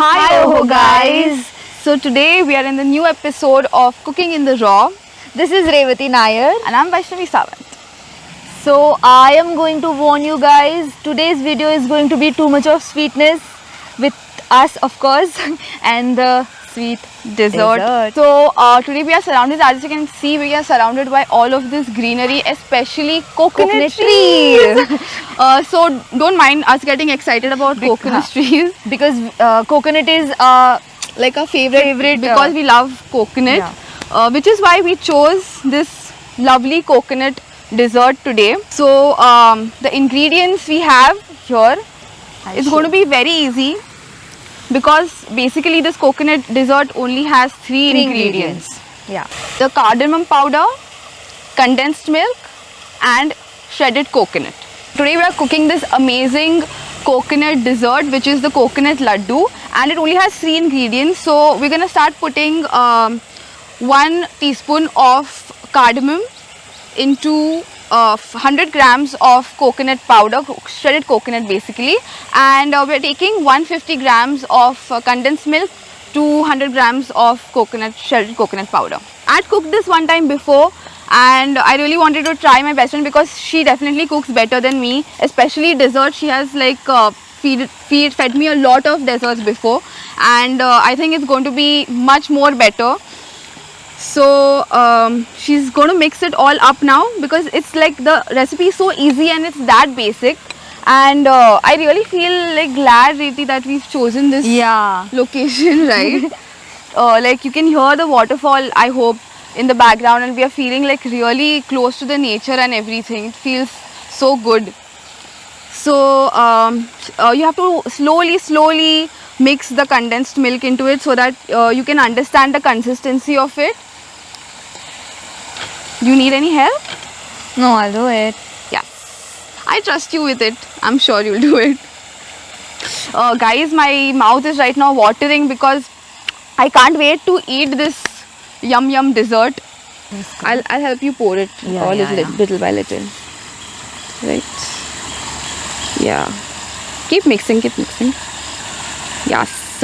Hi guys! So today we are in the new episode of Cooking in the Raw. This is Revathi Nair And I'm Vaishnavi Sawant. So I am going to warn you guys, today's video is going to be too much of sweetness with us of course and the sweet dessert. So today we are surrounded, as you can see, we are surrounded by all of this greenery, especially coconut trees. So don't mind us getting excited about coconut trees. Because coconut is Like a favorite because we love coconut, which is why we chose this lovely coconut dessert today. So the ingredients we have here is going to be very easy, because basically this coconut dessert only has three ingredients. Yeah. The cardamom powder, condensed milk and shredded coconut. Today we are cooking this amazing coconut dessert, which is the coconut laddu, and it only has three ingredients. So we're going to start putting 1 teaspoon of cardamom into 100 grams of coconut powder, shredded coconut basically, and we're taking 150 grams of condensed milk, 200 grams of shredded coconut powder. I had cooked this one time before and I really wanted to try my best friend, because she definitely cooks better than me, especially dessert. She has like fed me a lot of desserts before, and I think it's going to be much more better. So she's going to mix it all up now, because it's like the recipe is so easy and it's that basic, and I really feel like glad, Reeti, that we've chosen this location, right? Like you can hear the waterfall, I hope, in the background, and we are feeling like really close to the nature and everything. It feels so good. So you have to slowly mix the condensed milk into it, so that you can understand the consistency of it. Do you need any help? No, I'll do it. Yeah, I trust you with it. I'm sure you'll do it. Guys, my mouth is right now watering because I can't wait to eat this yum dessert. I'll help you pour it little by little. Right. Yeah. Keep mixing. Yes.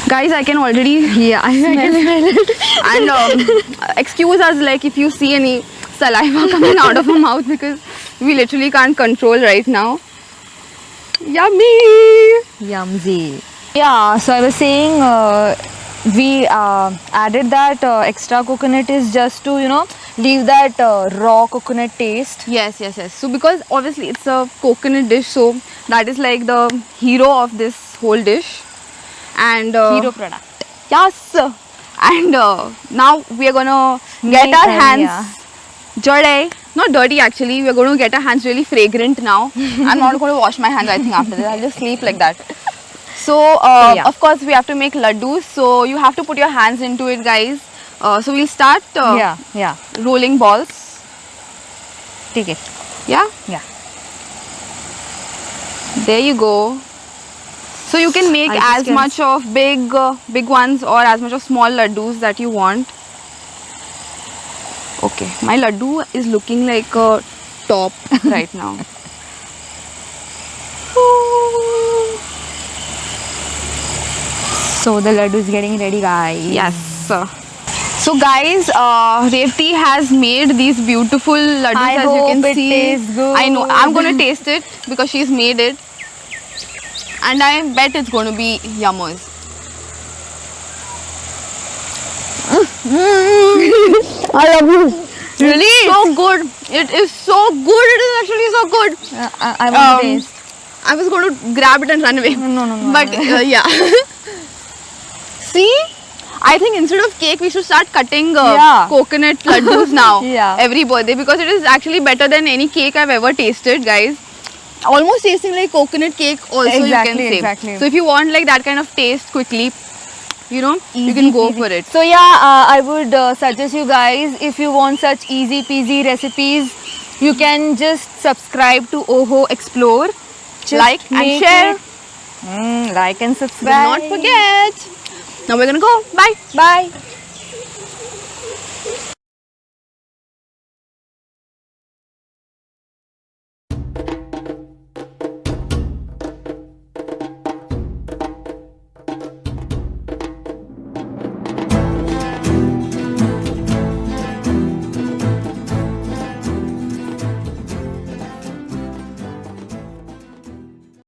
Guys, I can already I can smell it. And excuse us, like, if you see any saliva coming out of our mouth, because we literally can't control right now. Yummy! Yumzy. Yeah, so I was saying we added that extra coconut is just to, leave that raw coconut taste. Yes. So because obviously it's a coconut dish, so that is like the hero of this whole dish. And hero product. Yes. And now we are gonna get our hands dirty. Not dirty actually. We are going to get our hands really fragrant now. I'm not going to wash my hands, I think, after this. I'll just sleep like that. So of course we have to make laddus. So you have to put your hands into it, guys. So we'll start rolling balls. Take it. Yeah? Yeah. There you go. So you can make as much of big ones or as much of small laddus that you want. Okay, my laddu is looking like a top right now. So the laddu is getting ready, guys. Yes. So guys, Revathi has made these beautiful laddus, as you can see. Tastes good. I know. I'm going to taste it because she's made it. And I bet it's going to be yummers. I love you. Really? It's so good. It is so good. It is actually so good. I want to taste. I was going to grab it and run away. No. But yeah. See? I think instead of cake, we should start cutting coconut laddus now. Every birthday, because it is actually better than any cake I've ever tasted, guys. Almost tasting like coconut cake also, you can say. Exactly. So if you want like that kind of taste quickly, you can go for it. So I would suggest you guys, if you want such easy peasy recipes, you can just subscribe to Oho Explore. Like and share. Like and subscribe. Do not forget. Now we're gonna go. Bye. Bye.